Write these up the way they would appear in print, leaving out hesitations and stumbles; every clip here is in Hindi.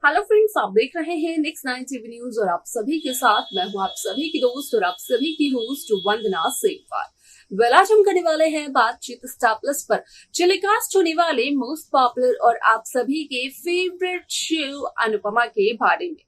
हेलो फ्रेंड्स, आप देख रहे हैं नेक्स्ट 9 टीवी न्यूज और आप सभी के साथ मैं हूं आप सभी की दोस्त और आप सभी की होस्ट वंदना सेठवाल। आज हम करने वाले हैं बातचीत स्टार प्लस पर टेलीकास्ट होने वाले मोस्ट पॉपुलर और आप सभी के फेवरेट शो अनुपमा के बारे में।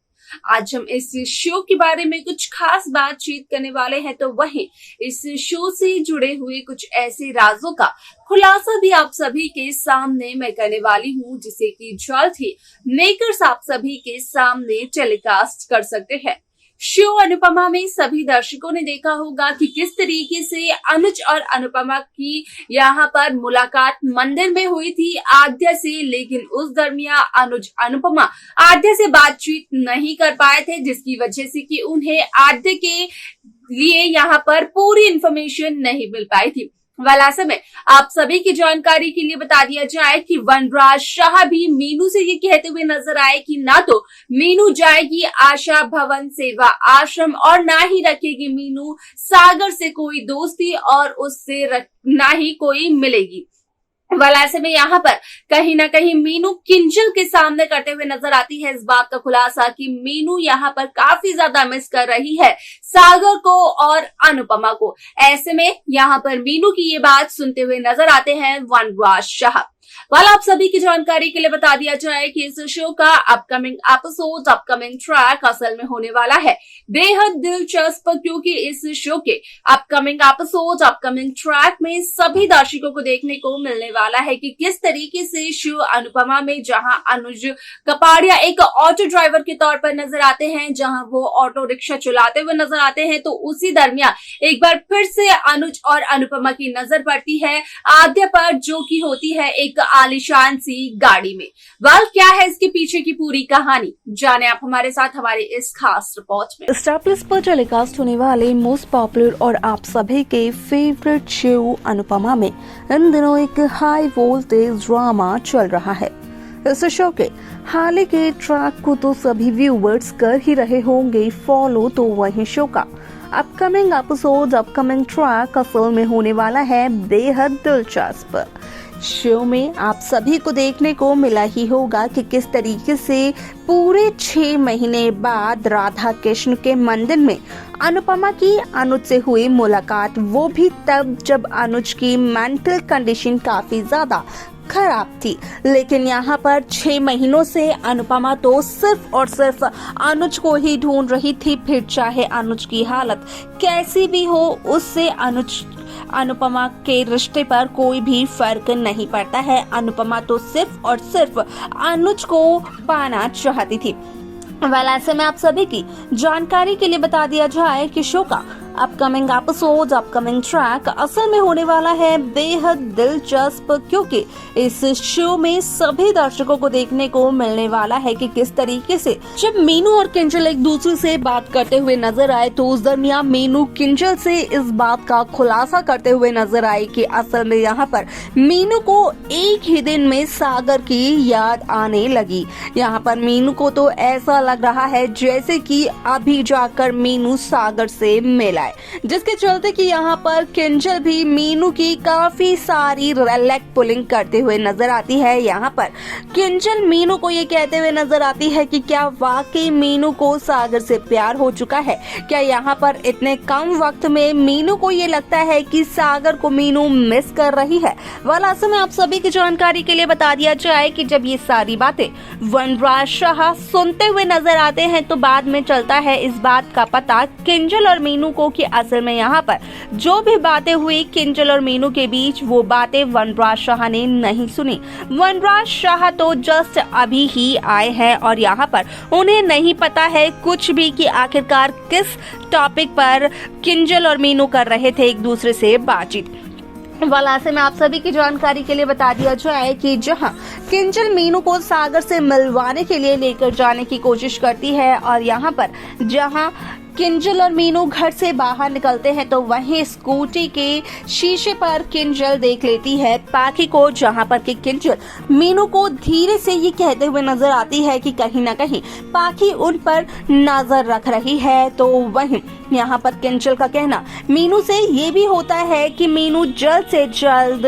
आज हम इस शो के बारे में कुछ खास बातचीत करने वाले हैं, तो वहीं इस शो से जुड़े हुए कुछ ऐसे राजों का खुलासा भी आप सभी के सामने मैं करने वाली हूं, जिसे कि जल्द ही मेकर्स आप सभी के सामने टेलीकास्ट कर सकते हैं। शो अनुपमा में सभी दर्शकों ने देखा होगा कि किस तरीके से अनुज और अनुपमा की यहाँ पर मुलाकात मंदिर में हुई थी आद्या से, लेकिन उस दरमियान अनुज अनुपमा आद्या से बातचीत नहीं कर पाए थे, जिसकी वजह से कि उन्हें आद्या के लिए यहाँ पर पूरी इंफॉर्मेशन नहीं मिल पाई थी। ऐसे में आप सभी की जानकारी के लिए बता दिया जाए कि वनराज शाह भी मीनू से ये कहते हुए नजर आए कि ना तो मीनू जाएगी आशा भवन सेवा आश्रम और ना ही रखेगी मीनू सागर से कोई दोस्ती और उससे ना ही कोई मिलेगी। ऐसे में यहाँ पर कहीं ना कहीं मीनू किंजल के सामने करते हुए नजर आती है इस बात का खुलासा कि मीनू यहाँ पर काफी ज्यादा मिस कर रही है सागर को और अनुपमा को। ऐसे में यहाँ पर मीनू की ये बात सुनते हुए नजर आते हैं वनराज शाह। आप सभी की जानकारी के लिए बता दिया जाए कि इस शो का अपकमिंग एपिसोड, अपकमिंग ट्रैक असल में होने वाला है बेहद दिलचस्प, क्योंकि इस शो के अपकमिंग एपिसोड, अपकमिंग ट्रैक में सभी दर्शकों को देखने को मिलने वाला है कि किस तरीके से शो अनुपमा में जहां अनुज कपाड़िया एक ऑटो ड्राइवर के तौर पर नजर आते हैं, जहां वो ऑटो रिक्शा चलाते हुए नजर आते हैं, तो उसी दरमियान एक बार फिर से अनुज और अनुपमा की नजर पड़ती है आद्या पर, जो की होती है एक आलीशान सी गाड़ी में। क्या है इसके पीछे की पूरी कहानी, जाने आप हमारे साथ हमारे इस खास रिपोर्ट में। स्टार प्लस पर टेलीकास्ट होने वाले मोस्ट पॉपुलर और आप सभी के फेवरेट शो अनुपमा में इन दिनों एक हाई वोल्टेज ड्रामा चल रहा है। इस शो के हाल ही के ट्रैक को तो सभी व्यूवर्स कर ही रहे होंगे फॉलो, तो वहीं शो का अपकमिंग एपिसोड, अपकमिंग ट्रैक असल में होने वाला है बेहद दिलचस्प। शो में आप सभी को देखने को मिला ही होगा कि किस तरीके से पूरे 6 महीने बाद राधा कृष्ण के मंदिर में अनुपमा की अनुज से हुई मुलाकात, वो भी तब जब अनुज की मेंटल कंडीशन काफी ज्यादा खराब थी। लेकिन यहाँ पर 6 महीनों से अनुपमा तो सिर्फ और सिर्फ अनुज को ही ढूंढ रही थी, फिर चाहे अनुज की हालत कैसी भी हो, उससे अनुपमा के रिश्ते पर कोई भी फर्क नहीं पड़ता है। अनुपमा तो सिर्फ और सिर्फ अनुज को पाना चाहती थी। ऐसे में आप सभी की जानकारी के लिए बता दिया जाए कि शो का अपकमिंग एपिसोड, अपकमिंग ट्रैक असल में होने वाला है बेहद दिलचस्प, क्योंकि इस शो में सभी दर्शकों को देखने को मिलने वाला है कि किस तरीके से जब मीनू और किंजल एक दूसरे से बात करते हुए नजर आए, तो उस दरमियान मीनू किंजल से इस बात का खुलासा करते हुए नजर आई कि असल में यहाँ पर मीनू को एक ही दिन में सागर की याद आने लगी। यहाँ पर मीनू को तो ऐसा लग रहा है जैसे कि अभी जाकर मीनू सागर से मिला, जिसके चलते कि यहाँ पर किंजल भी मीनू की काफी सारी लेग पुलिंग करते हुए नजर आती है। यहाँ पर किंजल मीनू को ये कहते हुए नजर आती है कि क्या वाकई मीनू को सागर से प्यार हो चुका है, क्या यहाँ पर इतने कम वक्त में मीनू को ये लगता है कि सागर को मीनू मिस कर रही है। ऐसे में आप सभी की जानकारी के लिए बता दिया जाए कि जब ये सारी बातें वनराज शाह सुनते हुए नजर आते हैं, तो बाद में चलता है इस बात का पता किंजल और मीनू को कि असल में यहाँ पर जो भी बातें हुई किंजल और मीनू के बीच, वो बातें वनराज शाह ने नहीं सुनी। वनराज शाह तो जस्ट अभी ही आए हैं और यहाँ पर उन्हें नहीं पता है कुछ भी कि आखिरकार किस टॉपिक पर किंजल और मीनू कर रहे थे एक दूसरे से बातचीत। ऐसे में आप सभी की जानकारी के लिए बता दिया जाए कि जहां किंजल मीनू को सागर से मिलवाने के लिए लेकर जाने की कोशिश करती है, और यहाँ पर जहां किंजल और मीनू घर से बाहर निकलते हैं, तो वहीं स्कूटी के शीशे पर किंजल देख लेती है पाखी को, जहां पर कि किंजल मीनू को धीरे से ये कहते हुए नजर आती है कि कहीं ना कहीं पाखी उन पर नजर रख रही है। तो वहीं यहाँ पर किंजल का कहना मीनू से ये भी होता है कि मीनू जल्द से जल्द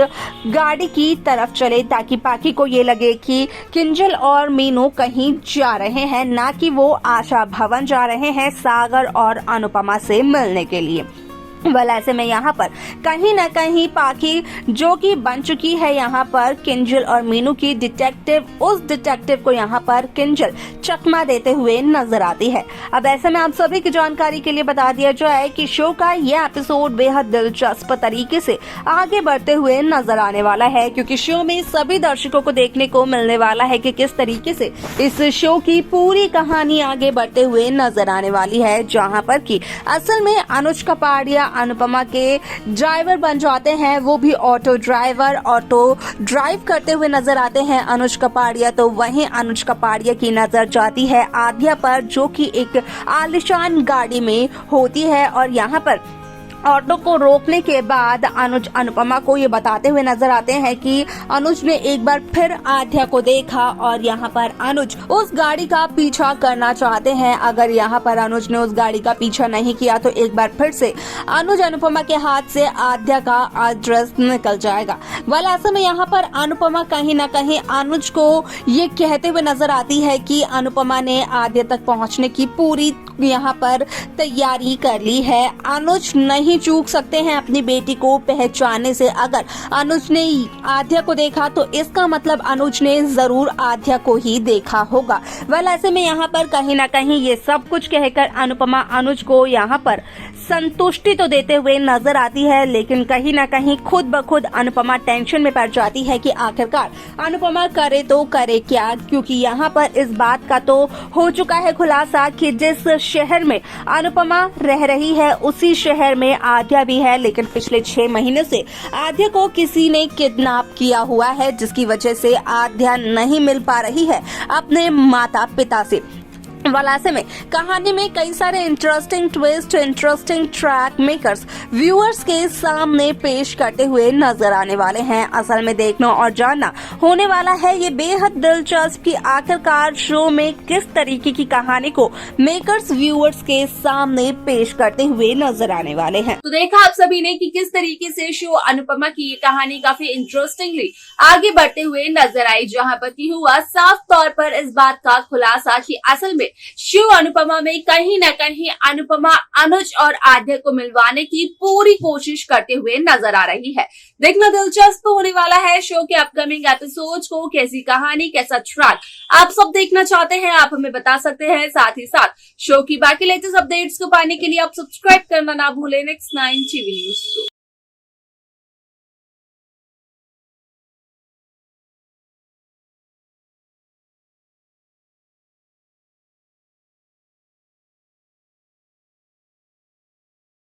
गाड़ी की तरफ चले ताकि पाखी को ये लगे कि किंजल और मीनू कहीं जा रहे हैं, ना कि वो आशा भवन जा रहे हैं सागर और अनुपमा से मिलने के लिए। वेल ऐसे में यहाँ पर कहीं ना कहीं पाखी जो कि बन चुकी है यहाँ पर किंजल और मीनू की डिटेक्टिव, उस डिटेक्टिव को यहाँ पर किंजल चकमा देते हुए नजर आती है। अब ऐसे में आप सभी की जानकारी के लिए बता दिया जाए कि शो का ये एपिसोड बेहद दिलचस्प तरीके से आगे बढ़ते हुए नजर आने वाला है, क्योंकि शो में सभी दर्शकों को देखने को मिलने वाला है कि किस तरीके से इस शो की पूरी कहानी आगे बढ़ते हुए नजर आने वाली है, जहाँ पर कि असल में अनुज कपाड़िया अनुपमा के ड्राइवर बन जाते हैं। वो भी ऑटो ड्राइवर, ऑटो ड्राइव करते हुए नजर आते हैं अनुज कपाड़िया। तो वहीं अनुज कपाड़िया की नजर जाती है आद्या पर, जो कि एक आलीशान गाड़ी में होती है, और यहाँ पर ऑटो को रोकने के बाद अनुज अनुपमा को ये बताते हुए नजर आते हैं कि अनुज ने एक बार फिर आद्या को देखा और यहाँ पर अनुज उस गाड़ी का पीछा करना चाहते हैं। अगर यहाँ पर अनुज ने उस गाड़ी का पीछा नहीं किया तो एक बार फिर से अनुज अनुपमा के हाथ से आद्या का एड्रेस निकल जाएगा। वाल ऐसे में यहाँ पर अनुपमा कहीं ना कहीं अनुज को ये कहते हुए नजर आती है कि अनुपमा ने आद्या तक पहुँचने की पूरी यहाँ पर तैयारी कर ली है। अनुज नहीं चूक सकते हैं अपनी बेटी को पहचानने से। अगर अनुज ने आद्या को देखा तो इसका मतलब अनुज ने जरूर आद्या को ही देखा होगा। वेल ऐसे में यहाँ पर कहीं ना कहीं ये सब कुछ कहकर अनुपमा अनुज को यहाँ पर संतुष्टि तो देते हुए नजर आती है, लेकिन कहीं ना कहीं खुद ब खुद अनुपमा टेंशन में पड़ जाती है कि आखिरकार अनुपमा करे तो करे क्या, क्योंकि यहाँ पर इस बात का तो हो चुका है खुलासा कि जिस शहर में अनुपमा रह रही है उसी शहर में आद्या भी है, लेकिन पिछले 6 महीने से आद्या को किसी ने किडनैप किया हुआ है, जिसकी वजह से आद्या नहीं मिल पा रही है अपने माता पिता से। वलासे में कहानी में कई सारे interesting twist, interesting track makers viewers के सामने पेश करते हुए नजर आने वाले हैं। असल में देखना और जानना होने वाला है ये बेहद दिलचस्प कि आखिरकार शो में किस तरीके की कहानी को मेकर्स व्यूअर्स के सामने पेश करते हुए नजर आने वाले हैं। तो देखा आप सभी ने कि किस तरीके से शो अनुपमा की ये कहानी काफी इंटरेस्टिंगली आगे बढ़ते हुए नजर आई, जहाँ पर की हुआ साफ तौर पर इस बात का खुलासा कि असल में शो अनुपमा में कहीं न कहीं अनुपमा अनुज और आद्या को मिलवाने की पूरी कोशिश करते हुए नजर आ रही है। देखना दिलचस्प होने वाला है शो के अपकमिंग एपिसोड्स को। कैसी कहानी, कैसा ट्रैक आप सब देखना चाहते हैं आप हमें बता सकते हैं। साथ ही साथ शो की बाकी लेटेस्ट अपडेट्स को पाने के लिए आप सब्सक्राइब करना ना भूलें नेक्स्ट 9 टीवी न्यूज को।